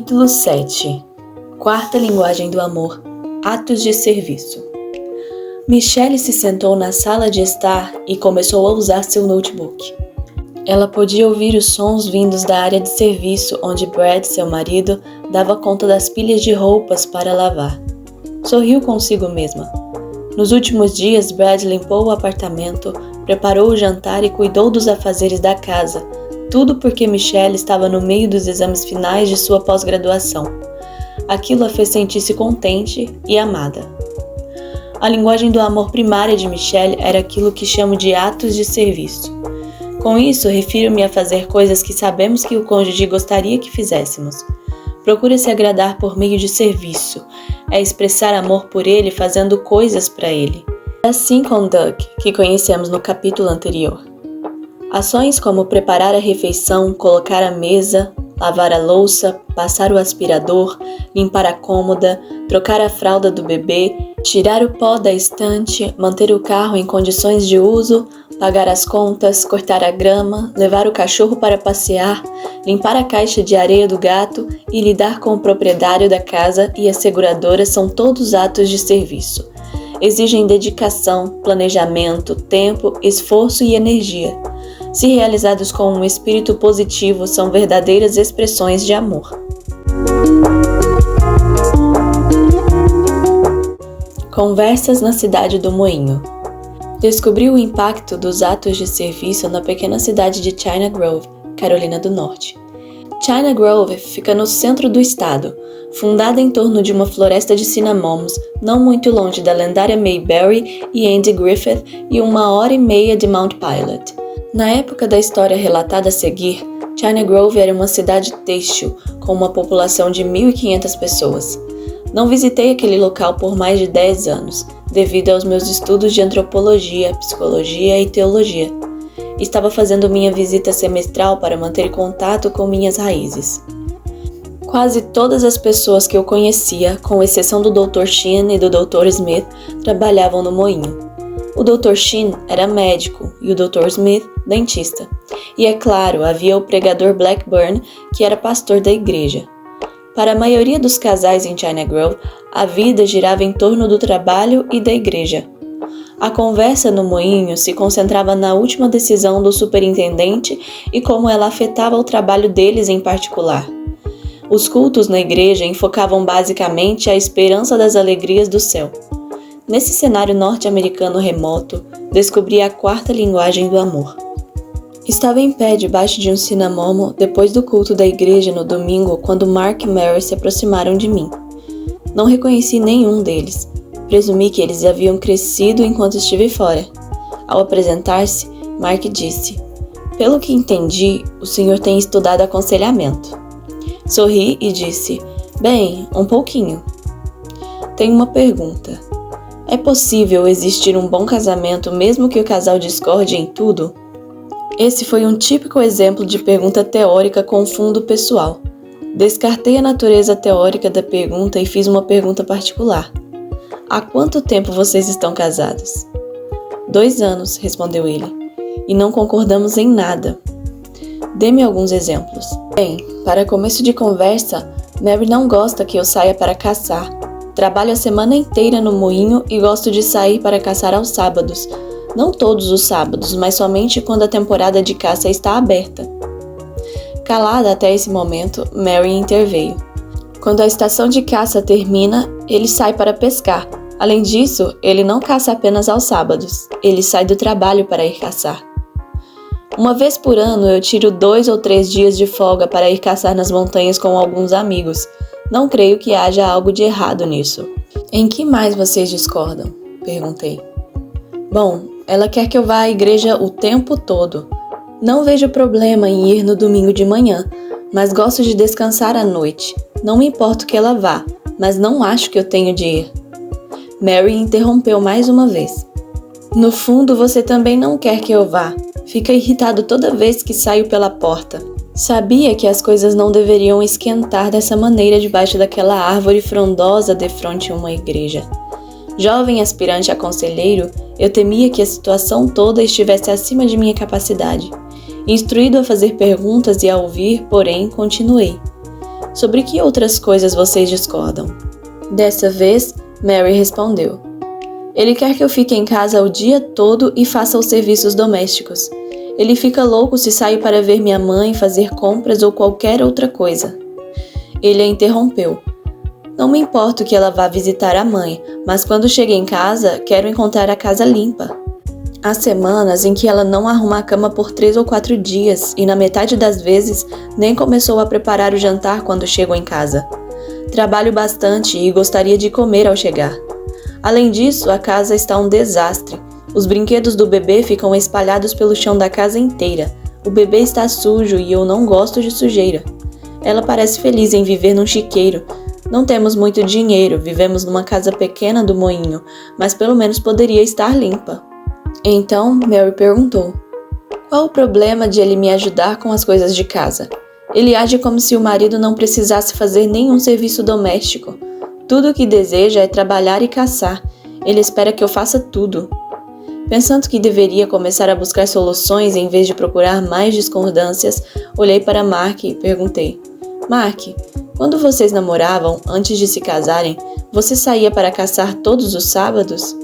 Capítulo 7. Quarta linguagem do amor. Atos de serviço. Michelle se sentou na sala de estar e começou a usar seu notebook. Ela podia ouvir os sons vindos da área de serviço onde Brad, seu marido, dava conta das pilhas de roupas para lavar. Sorriu consigo mesma. Nos últimos dias, Brad limpou o apartamento, preparou o jantar e cuidou dos afazeres da casa, tudo porque Michelle estava no meio dos exames finais de sua pós-graduação. Aquilo a fez sentir-se contente e amada. A linguagem do amor primária de Michelle era aquilo que chamo de atos de serviço. Com isso, refiro-me a fazer coisas que sabemos que o cônjuge gostaria que fizéssemos. Procura se agradar por meio de serviço. É expressar amor por ele fazendo coisas para ele. É assim com Doug, que conhecemos no capítulo anterior. Ações como preparar a refeição, colocar a mesa, lavar a louça, passar o aspirador, limpar a cômoda, trocar a fralda do bebê, tirar o pó da estante, manter o carro em condições de uso, pagar as contas, cortar a grama, levar o cachorro para passear, limpar a caixa de areia do gato e lidar com o proprietário da casa e a seguradora são todos atos de serviço. Exigem dedicação, planejamento, tempo, esforço e energia. Se realizados com um espírito positivo, são verdadeiras expressões de amor. Conversas na cidade do Moinho. Descobri o impacto dos atos de serviço na pequena cidade de China Grove, Carolina do Norte. China Grove fica no centro do estado, fundada em torno de uma floresta de cinnamons, não muito longe da lendária Mayberry e Andy Griffith e 1h30 de Mount Pilot. Na época da história relatada a seguir, China Grove era uma cidade têxtil, com uma população de 1.500 pessoas. Não visitei aquele local por mais de 10 anos, devido aos meus estudos de antropologia, psicologia e teologia. Estava fazendo minha visita semestral para manter contato com minhas raízes. Quase todas as pessoas que eu conhecia, com exceção do Dr. Sheen e do Dr. Smith, trabalhavam no moinho. O Dr. Sheen era médico e o Dr. Smith, dentista. E é claro, havia o pregador Blackburn, que era pastor da igreja. Para a maioria dos casais em China Grove, a vida girava em torno do trabalho e da igreja. A conversa no moinho se concentrava na última decisão do superintendente e como ela afetava o trabalho deles em particular. Os cultos na igreja enfocavam basicamente a esperança das alegrias do céu. Nesse cenário norte-americano remoto, descobri a quarta linguagem do amor. Estava em pé debaixo de um cinnamomo depois do culto da igreja no domingo quando Mark e Mary se aproximaram de mim. Não reconheci nenhum deles. Presumi que eles haviam crescido enquanto estive fora. Ao apresentar-se, Mark disse: "Pelo que entendi, o senhor tem estudado aconselhamento." Sorri e disse: "Bem, um pouquinho." "Tenho uma pergunta. É possível existir um bom casamento mesmo que o casal discorde em tudo?" Esse foi um típico exemplo de pergunta teórica com fundo pessoal. Descartei a natureza teórica da pergunta e fiz uma pergunta particular. "Há quanto tempo vocês estão casados?" 2 anos, respondeu ele. "E não concordamos em nada." "Dê-me alguns exemplos." "Bem, para começo de conversa, Mary não gosta que eu saia para caçar. Trabalho a semana inteira no moinho e gosto de sair para caçar aos sábados. Não todos os sábados, mas somente quando a temporada de caça está aberta." Calada até esse momento, Mary interveio. "Quando a estação de caça termina, ele sai para pescar. Além disso, ele não caça apenas aos sábados. Ele sai do trabalho para ir caçar. Uma vez por ano, eu tiro 2 ou 3 dias de folga para ir caçar nas montanhas com alguns amigos. Não creio que haja algo de errado nisso." "Em que mais vocês discordam?" perguntei. "Bom, ela quer que eu vá à igreja o tempo todo. Não vejo problema em ir no domingo de manhã, mas gosto de descansar à noite. Não me importo que ela vá, mas não acho que eu tenho de ir." Mary interrompeu mais uma vez. "No fundo, você também não quer que eu vá. Fica irritado toda vez que saio pela porta." Sabia que as coisas não deveriam esquentar dessa maneira debaixo daquela árvore frondosa defronte a uma igreja. Jovem aspirante a conselheiro, eu temia que a situação toda estivesse acima de minha capacidade. Instruído a fazer perguntas e a ouvir, porém, continuei. Sobre que outras coisas vocês discordam? Dessa vez, Mary respondeu: ele quer que eu fique em casa o dia todo e faça os serviços domésticos. Ele fica louco se saio para ver minha mãe, fazer compras ou qualquer outra coisa. Ele a interrompeu. Não me importo que ela vá visitar a mãe, mas quando chega em casa, quero encontrar a casa limpa. Há semanas em que ela não arruma a cama por 3 ou 4 dias e na metade das vezes nem começou a preparar o jantar quando chego em casa. Trabalho bastante e gostaria de comer ao chegar. Além disso, a casa está um desastre. Os brinquedos do bebê ficam espalhados pelo chão da casa inteira. O bebê está sujo e eu não gosto de sujeira. Ela parece feliz em viver num chiqueiro. Não temos muito dinheiro, vivemos numa casa pequena do moinho, mas pelo menos poderia estar limpa. Então, Mary perguntou: qual o problema de ele me ajudar com as coisas de casa? Ele age como se o marido não precisasse fazer nenhum serviço doméstico. Tudo o que deseja é trabalhar e caçar. Ele espera que eu faça tudo. Pensando que deveria começar a buscar soluções em vez de procurar mais discordâncias, olhei para Mark e perguntei: Mark, quando vocês namoravam, antes de se casarem, você saía para caçar todos os sábados?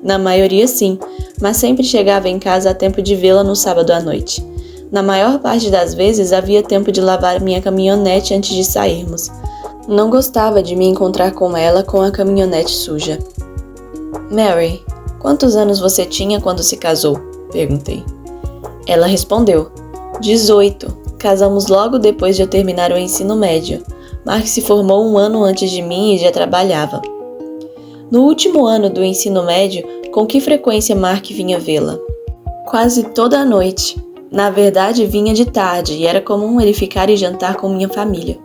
Na maioria sim, mas sempre chegava em casa a tempo de vê-la no sábado à noite. Na maior parte das vezes havia tempo de lavar minha caminhonete antes de sairmos. Não gostava de me encontrar com ela com a caminhonete suja. Mary, quantos anos você tinha quando se casou? Perguntei. Ela respondeu: 18. Casamos logo depois de eu terminar o ensino médio. Mark se formou 1 ano antes de mim e já trabalhava. No último ano do ensino médio, com que frequência Mark vinha vê-la? Quase toda a noite. Na verdade, vinha de tarde e era comum ele ficar e jantar com minha família.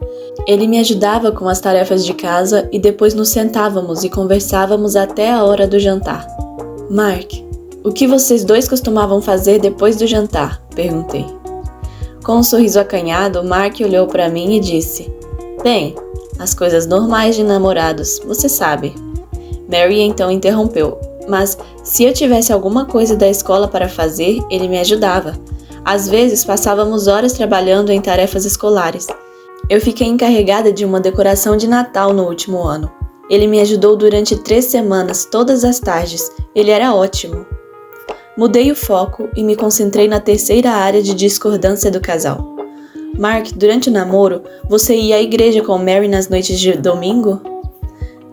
Ele me ajudava com as tarefas de casa e depois nos sentávamos e conversávamos até a hora do jantar. Mark, o que vocês dois costumavam fazer depois do jantar? Perguntei. Com um sorriso acanhado, Mark olhou para mim e disse: bem, as coisas normais de namorados, você sabe. Mary então interrompeu: mas se eu tivesse alguma coisa da escola para fazer, ele me ajudava. Às vezes passávamos horas trabalhando em tarefas escolares. Eu fiquei encarregada de uma decoração de Natal no último ano. Ele me ajudou durante 3 semanas, todas as tardes. Ele era ótimo. Mudei o foco e me concentrei na terceira área de discordância do casal. Mark, durante o namoro, você ia à igreja com Mary nas noites de domingo?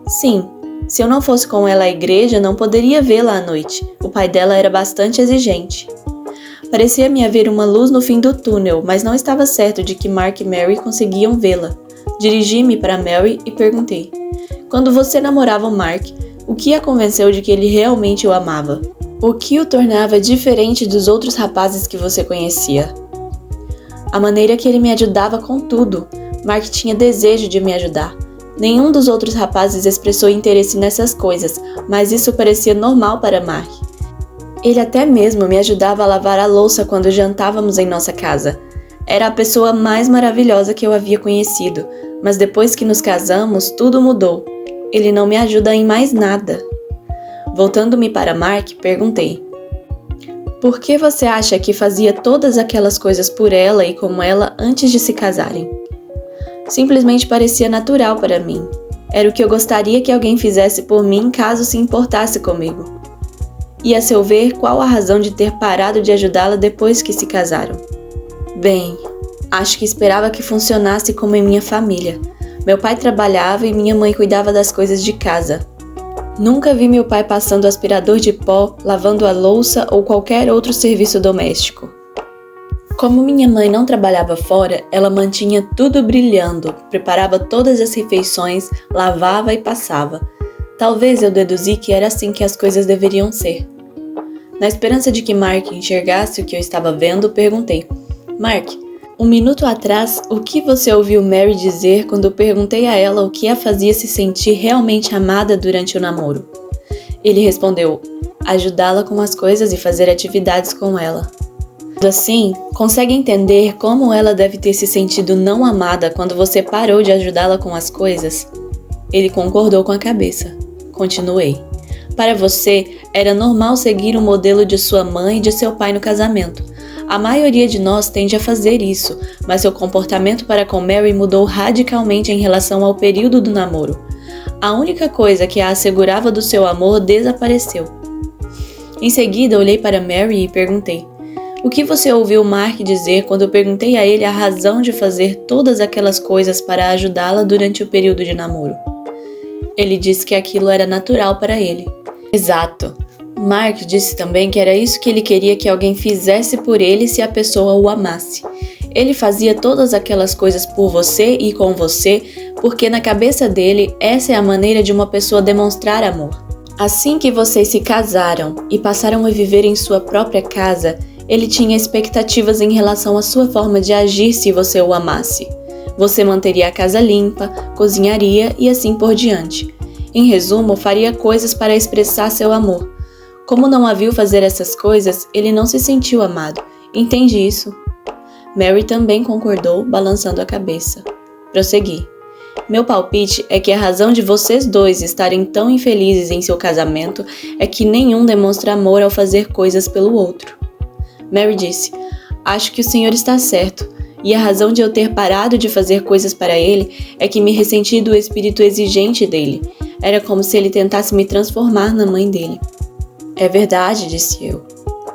Sim. Se eu não fosse com ela à igreja, não poderia vê-la à noite. O pai dela era bastante exigente. Parecia-me haver uma luz no fim do túnel, mas não estava certo de que Mark e Mary conseguiam vê-la. Dirigi-me para Mary e perguntei: quando você namorava o Mark, o que a convenceu de que ele realmente o amava? O que o tornava diferente dos outros rapazes que você conhecia? A maneira que ele me ajudava com tudo. Mark tinha desejo de me ajudar. Nenhum dos outros rapazes expressou interesse nessas coisas, mas isso parecia normal para Mark. Ele até mesmo me ajudava a lavar a louça quando jantávamos em nossa casa. Era a pessoa mais maravilhosa que eu havia conhecido, mas depois que nos casamos, tudo mudou. Ele não me ajuda em mais nada. Voltando-me para Mark, perguntei: por que você acha que fazia todas aquelas coisas por ela e com ela antes de se casarem? Simplesmente parecia natural para mim. Era o que eu gostaria que alguém fizesse por mim caso se importasse comigo. E a seu ver, qual a razão de ter parado de ajudá-la depois que se casaram? Bem, acho que esperava que funcionasse como em minha família. Meu pai trabalhava e minha mãe cuidava das coisas de casa. Nunca vi meu pai passando aspirador de pó, lavando a louça ou qualquer outro serviço doméstico. Como minha mãe não trabalhava fora, ela mantinha tudo brilhando, preparava todas as refeições, lavava e passava. Talvez eu deduzi que era assim que as coisas deveriam ser. Na esperança de que Mark enxergasse o que eu estava vendo, perguntei: Mark, 1 minuto atrás, o que você ouviu Mary dizer quando perguntei a ela o que a fazia se sentir realmente amada durante o namoro? Ele respondeu: ajudá-la com as coisas e fazer atividades com ela. Assim, consegue entender como ela deve ter se sentido não amada quando você parou de ajudá-la com as coisas? Ele concordou com a cabeça. Continuei: para você, era normal seguir o modelo de sua mãe e de seu pai no casamento. A maioria de nós tende a fazer isso, mas seu comportamento para com Mary mudou radicalmente em relação ao período do namoro. A única coisa que a assegurava do seu amor desapareceu. Em seguida, olhei para Mary e perguntei: o que você ouviu Mark dizer quando eu perguntei a ele a razão de fazer todas aquelas coisas para ajudá-la durante o período de namoro? Ele disse que aquilo era natural para ele. Exato. Mark disse também que era isso que ele queria que alguém fizesse por ele se a pessoa o amasse. Ele fazia todas aquelas coisas por você e com você, porque na cabeça dele essa é a maneira de uma pessoa demonstrar amor. Assim que vocês se casaram e passaram a viver em sua própria casa, ele tinha expectativas em relação à sua forma de agir se você o amasse. Você manteria a casa limpa, cozinharia e assim por diante. Em resumo, faria coisas para expressar seu amor. Como não a viu fazer essas coisas, ele não se sentiu amado. Entende isso? Mary também concordou, balançando a cabeça. Prossegui. Meu palpite é que a razão de vocês dois estarem tão infelizes em seu casamento é que nenhum demonstra amor ao fazer coisas pelo outro. Mary disse: acho que o senhor está certo, e a razão de eu ter parado de fazer coisas para ele é que me ressenti do espírito exigente dele. Era como se ele tentasse me transformar na mãe dele. É verdade, disse eu.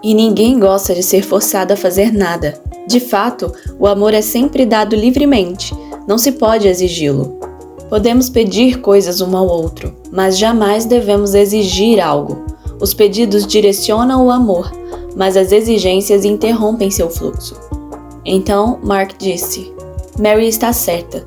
E ninguém gosta de ser forçado a fazer nada. De fato, o amor é sempre dado livremente. Não se pode exigi-lo. Podemos pedir coisas um ao outro, mas jamais devemos exigir algo. Os pedidos direcionam o amor, mas as exigências interrompem seu fluxo. Então, Mark disse: Mary está certa.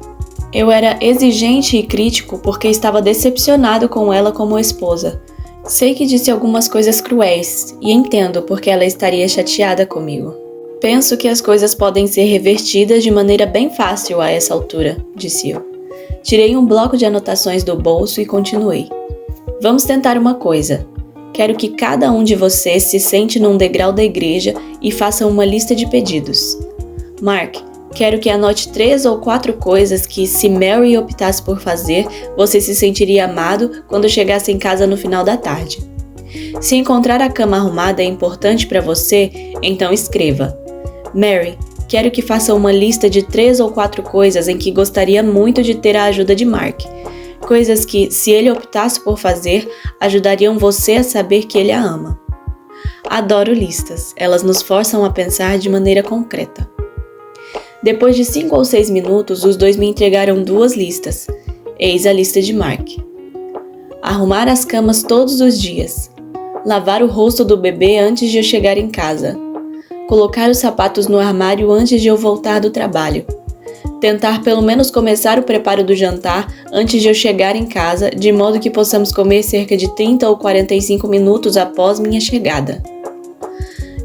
Eu era exigente e crítico porque estava decepcionado com ela como esposa. Sei que disse algumas coisas cruéis e entendo porque ela estaria chateada comigo. Penso que as coisas podem ser revertidas de maneira bem fácil a essa altura, disse eu. Tirei um bloco de anotações do bolso e continuei. Vamos tentar uma coisa. Quero que cada um de vocês se sente num degrau da igreja e faça uma lista de pedidos. Mark, quero que anote 3 ou 4 coisas que, se Mary optasse por fazer, você se sentiria amado quando chegasse em casa no final da tarde. Se encontrar a cama arrumada é importante para você, então escreva: Mary, quero que faça uma lista de 3 ou 4 coisas em que gostaria muito de ter a ajuda de Mark. Coisas que, se ele optasse por fazer, ajudariam você a saber que ele a ama. Adoro listas, elas nos forçam a pensar de maneira concreta. Depois de 5 ou 6 minutos, os dois me entregaram 2 listas. Eis a lista de Mark. Arrumar as camas todos os dias. Lavar o rosto do bebê antes de eu chegar em casa. Colocar os sapatos no armário antes de eu voltar do trabalho. Tentar pelo menos começar o preparo do jantar antes de eu chegar em casa, de modo que possamos comer cerca de 30 ou 45 minutos após minha chegada.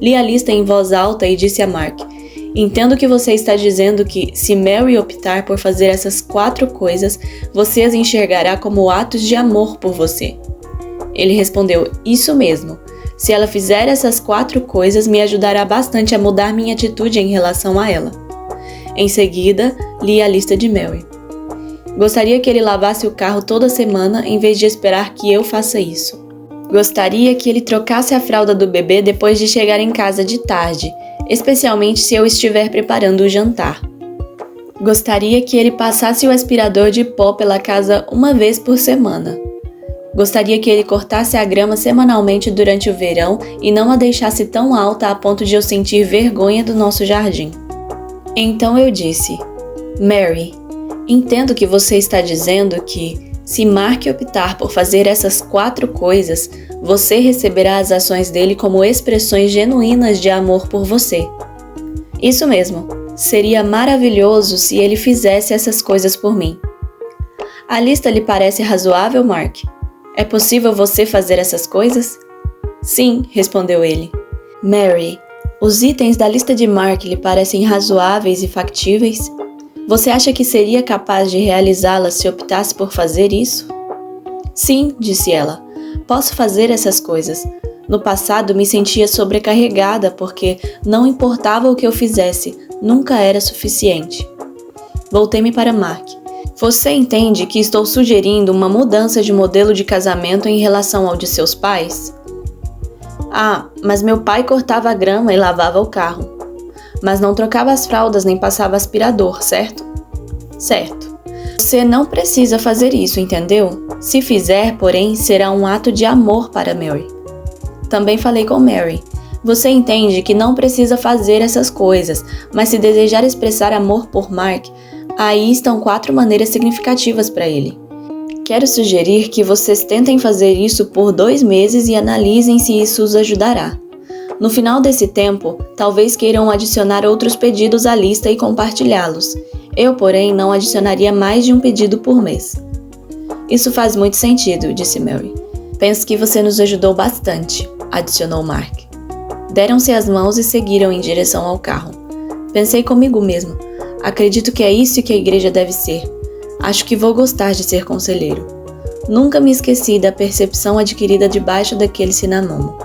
Li a lista em voz alta e disse a Mark: entendo que você está dizendo que, se Mary optar por fazer essas 4 coisas, você as enxergará como atos de amor por você. Ele respondeu: isso mesmo. Se ela fizer essas 4 coisas, me ajudará bastante a mudar minha atitude em relação a ela. Em seguida, li a lista de Mary. Gostaria que ele lavasse o carro toda semana em vez de esperar que eu faça isso. Gostaria que ele trocasse a fralda do bebê depois de chegar em casa de tarde, especialmente se eu estiver preparando o jantar. Gostaria que ele passasse o aspirador de pó pela casa uma vez por semana. Gostaria que ele cortasse a grama semanalmente durante o verão e não a deixasse tão alta a ponto de eu sentir vergonha do nosso jardim. Então eu disse: Mary, entendo que você está dizendo que, se Mark optar por fazer essas 4 coisas, você receberá as ações dele como expressões genuínas de amor por você. Isso mesmo, seria maravilhoso se ele fizesse essas coisas por mim. A lista lhe parece razoável, Mark? É possível você fazer essas coisas? Sim, respondeu ele. Mary, os itens da lista de Mark lhe parecem razoáveis e factíveis? Você acha que seria capaz de realizá-las se optasse por fazer isso? Sim, disse ela. Posso fazer essas coisas. No passado me sentia sobrecarregada porque não importava o que eu fizesse, nunca era suficiente. Voltei-me para Mark. Você entende que estou sugerindo uma mudança de modelo de casamento em relação ao de seus pais? Ah, mas meu pai cortava a grama e lavava o carro. mas não trocava as fraldas nem passava aspirador, certo? Certo. Você não precisa fazer isso, entendeu? Se fizer, porém, será um ato de amor para Mary. Também falei com Mary. Você entende que não precisa fazer essas coisas, mas se desejar expressar amor por Mark, aí estão 4 maneiras significativas para ele. Quero sugerir que vocês tentem fazer isso por 2 meses e analisem se isso os ajudará. No final desse tempo, talvez queiram adicionar outros pedidos à lista e compartilhá-los. Eu, porém, não adicionaria mais de um pedido por mês. Isso faz muito sentido, disse Mary. Penso que você nos ajudou bastante, adicionou Mark. Deram-se as mãos e seguiram em direção ao carro. Pensei comigo mesmo. Acredito que é isso que a igreja deve ser. Acho que vou gostar de ser conselheiro. Nunca me esqueci da percepção adquirida debaixo daquele cinamomo.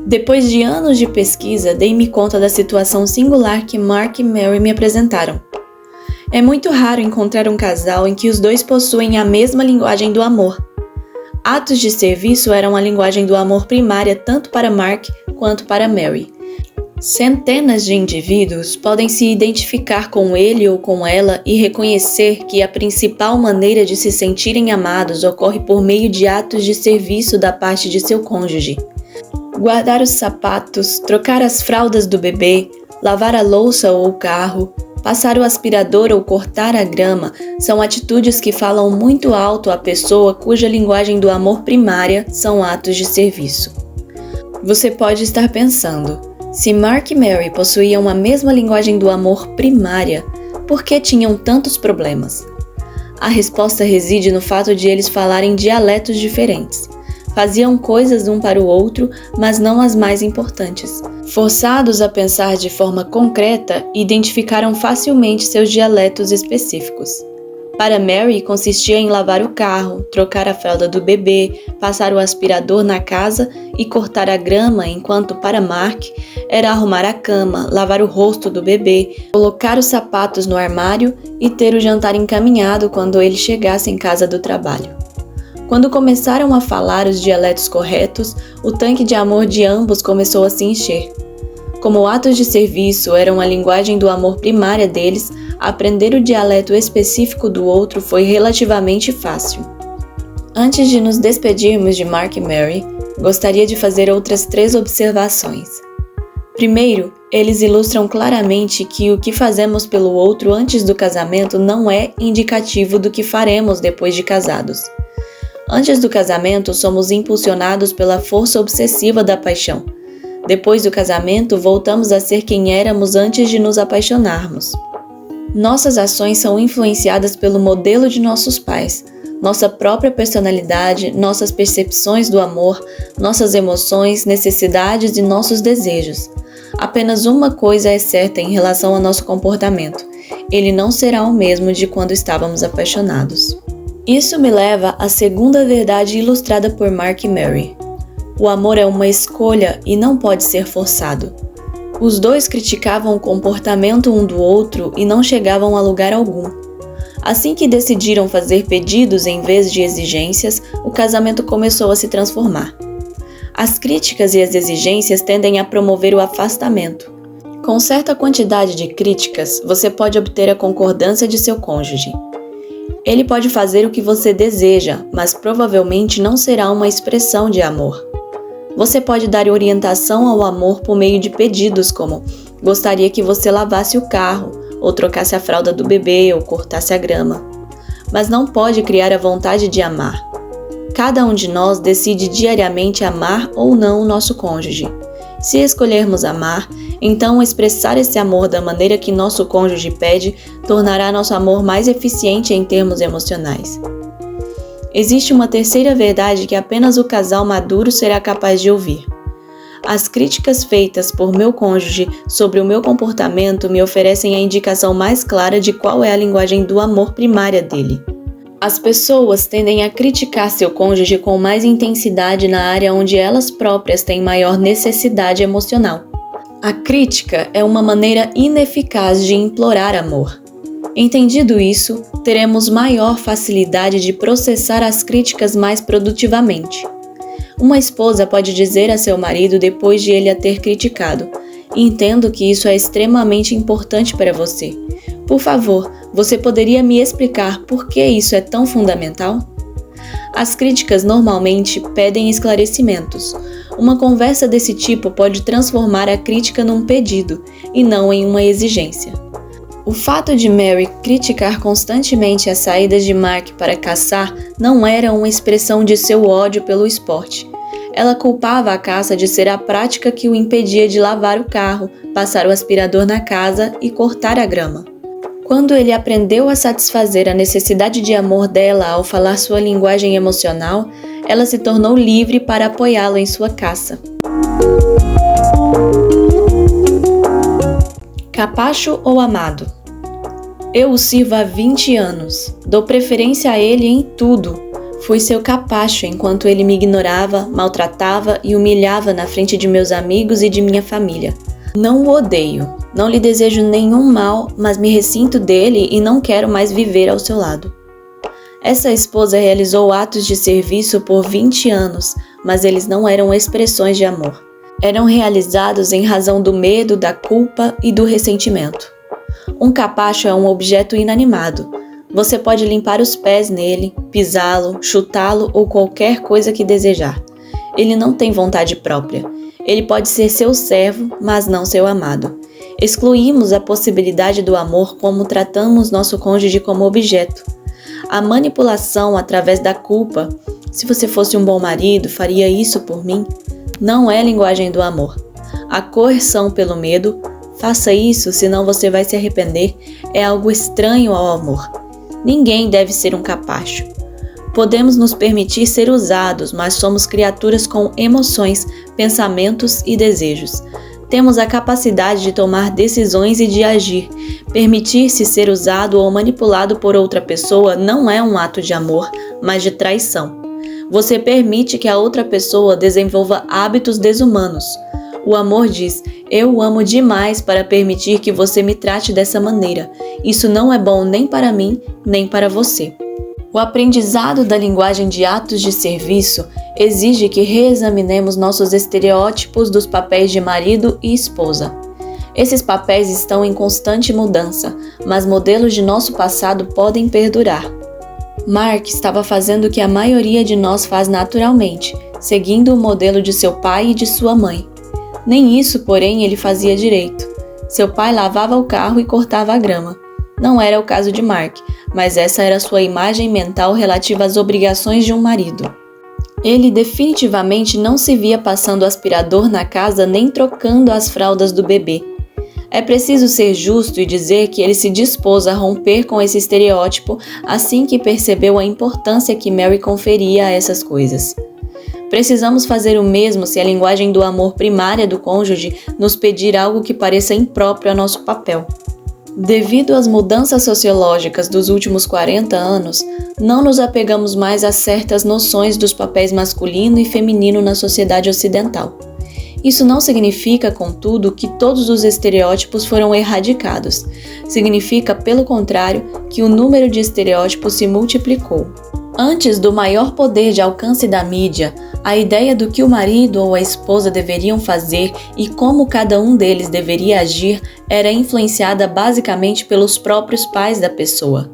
Depois de anos de pesquisa, dei-me conta da situação singular que Mark e Mary me apresentaram. É muito raro encontrar um casal em que os dois possuem a mesma linguagem do amor. Atos de serviço eram a linguagem do amor primária tanto para Mark quanto para Mary. Centenas de indivíduos podem se identificar com ele ou com ela e reconhecer que a principal maneira de se sentirem amados ocorre por meio de atos de serviço da parte de seu cônjuge. Guardar os sapatos, trocar as fraldas do bebê, lavar a louça ou o carro, passar o aspirador ou cortar a grama são atitudes que falam muito alto à pessoa cuja linguagem do amor primária são atos de serviço. Você pode estar pensando, se Mark e Mary possuíam a mesma linguagem do amor primária, por que tinham tantos problemas? A resposta reside no fato de eles falarem dialetos diferentes. Faziam coisas um para o outro, mas não as mais importantes. Forçados a pensar de forma concreta, identificaram facilmente seus dialetos específicos. Para Mary, consistia em lavar o carro, trocar a fralda do bebê, passar o aspirador na casa e cortar a grama, enquanto para Mark era arrumar a cama, lavar o rosto do bebê, colocar os sapatos no armário e ter o jantar encaminhado quando ele chegasse em casa do trabalho. Quando começaram a falar os dialetos corretos, o tanque de amor de ambos começou a se encher. Como atos de serviço eram a linguagem do amor primária deles, aprender o dialeto específico do outro foi relativamente fácil. Antes de nos despedirmos de Mark e Mary, gostaria de fazer outras 3 observações. Primeiro, eles ilustram claramente que o que fazemos pelo outro antes do casamento não é indicativo do que faremos depois de casados. Antes do casamento, somos impulsionados pela força obsessiva da paixão. Depois do casamento, voltamos a ser quem éramos antes de nos apaixonarmos. Nossas ações são influenciadas pelo modelo de nossos pais, nossa própria personalidade, nossas percepções do amor, nossas emoções, necessidades e nossos desejos. Apenas uma coisa é certa em relação ao nosso comportamento: ele não será o mesmo de quando estávamos apaixonados. Isso me leva à segunda verdade ilustrada por Mark e Mary. O amor é uma escolha e não pode ser forçado. Os dois criticavam o comportamento um do outro e não chegavam a lugar algum. Assim que decidiram fazer pedidos em vez de exigências, o casamento começou a se transformar. As críticas e as exigências tendem a promover o afastamento. Com certa quantidade de críticas, você pode obter a concordância de seu cônjuge. Ele pode fazer o que você deseja, mas provavelmente não será uma expressão de amor. Você pode dar orientação ao amor por meio de pedidos como: gostaria que você lavasse o carro, ou trocasse a fralda do bebê, ou cortasse a grama. Mas não pode criar a vontade de amar. Cada um de nós decide diariamente amar ou não o nosso cônjuge. Se escolhermos amar, então expressar esse amor da maneira que nosso cônjuge pede tornará nosso amor mais eficiente em termos emocionais. Existe uma terceira verdade que apenas o casal maduro será capaz de ouvir. As críticas feitas por meu cônjuge sobre o meu comportamento me oferecem a indicação mais clara de qual é a linguagem do amor primária dele. As pessoas tendem a criticar seu cônjuge com mais intensidade na área onde elas próprias têm maior necessidade emocional. A crítica é uma maneira ineficaz de implorar amor. Entendido isso, teremos maior facilidade de processar as críticas mais produtivamente. Uma esposa pode dizer a seu marido depois de ele a ter criticado: e entendo que isso é extremamente importante para você. Por favor, você poderia me explicar por que isso é tão fundamental? As críticas normalmente pedem esclarecimentos. Uma conversa desse tipo pode transformar a crítica num pedido e não em uma exigência. O fato de Mary criticar constantemente as saídas de Mark para caçar não era uma expressão de seu ódio pelo esporte. Ela culpava a caça de ser a prática que o impedia de lavar o carro, passar o aspirador na casa e cortar a grama. Quando ele aprendeu a satisfazer a necessidade de amor dela ao falar sua linguagem emocional, ela se tornou livre para apoiá-lo em sua caça. Capacho ou amado? Eu o sirvo há 20 anos. Dou preferência a ele em tudo. Fui seu capacho enquanto ele me ignorava, maltratava e humilhava na frente de meus amigos e de minha família. Não o odeio. Não lhe desejo nenhum mal, mas me ressinto dele e não quero mais viver ao seu lado. Essa esposa realizou atos de serviço por 20 anos, mas eles não eram expressões de amor. Eram realizados em razão do medo, da culpa e do ressentimento. Um capacho é um objeto inanimado. Você pode limpar os pés nele, pisá-lo, chutá-lo ou qualquer coisa que desejar. Ele não tem vontade própria. Ele pode ser seu servo, mas não seu amado. Excluímos a possibilidade do amor como tratamos nosso cônjuge como objeto. A manipulação através da culpa, se você fosse um bom marido, faria isso por mim, não é linguagem do amor. A coerção pelo medo, faça isso, senão você vai se arrepender, é algo estranho ao amor. Ninguém deve ser um capacho. Podemos nos permitir ser usados, mas somos criaturas com emoções, pensamentos e desejos. Temos a capacidade de tomar decisões e de agir. Permitir-se ser usado ou manipulado por outra pessoa não é um ato de amor, mas de traição. Você permite que a outra pessoa desenvolva hábitos desumanos. O amor diz: eu o amo demais para permitir que você me trate dessa maneira. Isso não é bom nem para mim, nem para você. O aprendizado da linguagem de atos de serviço exige que reexaminemos nossos estereótipos dos papéis de marido e esposa. Esses papéis estão em constante mudança, mas modelos de nosso passado podem perdurar. Mark estava fazendo o que a maioria de nós faz naturalmente, seguindo o modelo de seu pai e de sua mãe. Nem isso, porém, ele fazia direito. Seu pai lavava o carro e cortava a grama. Não era o caso de Mark, mas essa era sua imagem mental relativa às obrigações de um marido. Ele definitivamente não se via passando aspirador na casa nem trocando as fraldas do bebê. É preciso ser justo e dizer que ele se dispôs a romper com esse estereótipo assim que percebeu a importância que Mary conferia a essas coisas. Precisamos fazer o mesmo se a linguagem do amor primária do cônjuge nos pedir algo que pareça impróprio a nosso papel. Devido às mudanças sociológicas dos últimos 40 anos, não nos apegamos mais a certas noções dos papéis masculino e feminino na sociedade ocidental. Isso não significa, contudo, que todos os estereótipos foram erradicados. Significa, pelo contrário, que o número de estereótipos se multiplicou. Antes do maior poder de alcance da mídia, a ideia do que o marido ou a esposa deveriam fazer e como cada um deles deveria agir era influenciada basicamente pelos próprios pais da pessoa.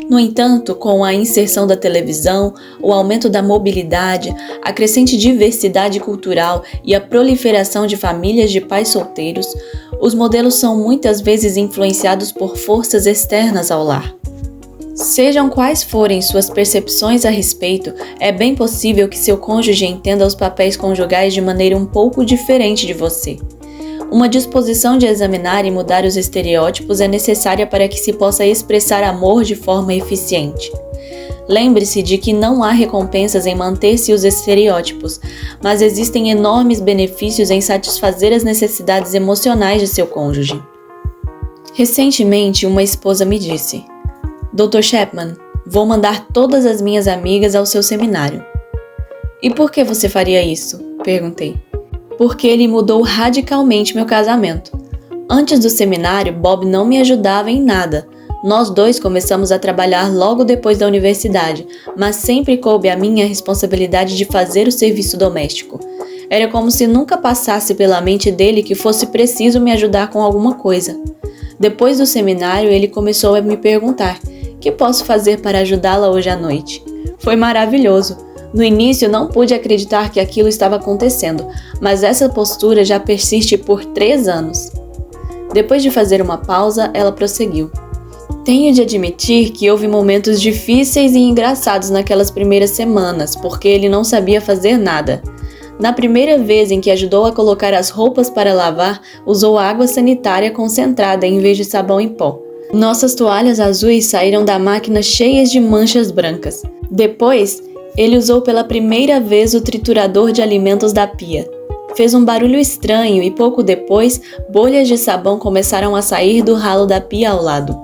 No entanto, com a inserção da televisão, o aumento da mobilidade, a crescente diversidade cultural e a proliferação de famílias de pais solteiros, os modelos são muitas vezes influenciados por forças externas ao lar. Sejam quais forem suas percepções a respeito, é bem possível que seu cônjuge entenda os papéis conjugais de maneira um pouco diferente de você. Uma disposição de examinar e mudar os estereótipos é necessária para que se possa expressar amor de forma eficiente. Lembre-se de que não há recompensas em manter-se os estereótipos, mas existem enormes benefícios em satisfazer as necessidades emocionais de seu cônjuge. Recentemente, uma esposa me disse: Dr. Chapman, vou mandar todas as minhas amigas ao seu seminário. E por que você faria isso? Perguntei. Porque ele mudou radicalmente meu casamento. Antes do seminário, Bob não me ajudava em nada. Nós dois começamos a trabalhar logo depois da universidade, mas sempre coube a mim a responsabilidade de fazer o serviço doméstico. Era como se nunca passasse pela mente dele que fosse preciso me ajudar com alguma coisa. Depois do seminário, ele começou a me perguntar: "O que posso fazer para ajudá-la hoje à noite?" Foi maravilhoso. No início, não pude acreditar que aquilo estava acontecendo, mas essa postura já persiste por 3 anos. Depois de fazer uma pausa, ela prosseguiu: "Tenho de admitir que houve momentos difíceis e engraçados naquelas primeiras semanas, porque ele não sabia fazer nada. Na primeira vez em que ajudou a colocar as roupas para lavar, usou água sanitária concentrada em vez de sabão em pó. Nossas toalhas azuis saíram da máquina cheias de manchas brancas. Depois, ele usou pela primeira vez o triturador de alimentos da pia. Fez um barulho estranho e pouco depois, bolhas de sabão começaram a sair do ralo da pia ao lado.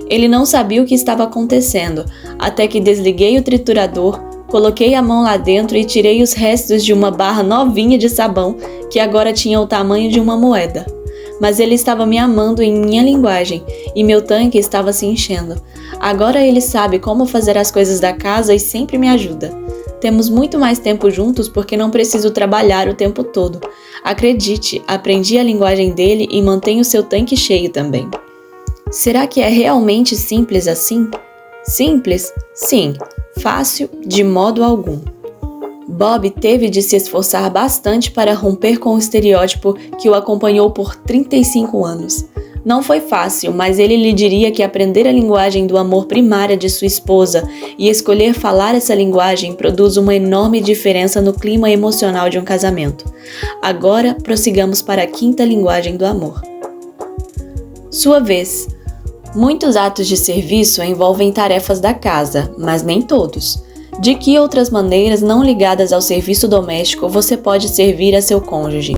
Ele não sabia o que estava acontecendo, até que desliguei o triturador, coloquei a mão lá dentro e tirei os restos de uma barra novinha de sabão, que agora tinha o tamanho de uma moeda. Mas ele estava me amando em minha linguagem, e meu tanque estava se enchendo. Agora ele sabe como fazer as coisas da casa e sempre me ajuda. Temos muito mais tempo juntos porque não preciso trabalhar o tempo todo. Acredite, aprendi a linguagem dele e mantenho seu tanque cheio também." Será que é realmente simples assim? Simples? Sim. Fácil? De modo algum. Bob teve de se esforçar bastante para romper com o estereótipo que o acompanhou por 35 anos. Não foi fácil, mas ele lhe diria que aprender a linguagem do amor primária de sua esposa e escolher falar essa linguagem produz uma enorme diferença no clima emocional de um casamento. Agora, prossigamos para a 5ª linguagem do amor. Sua vez. Muitos atos de serviço envolvem tarefas da casa, mas nem todos. De que outras maneiras não ligadas ao serviço doméstico você pode servir a seu cônjuge?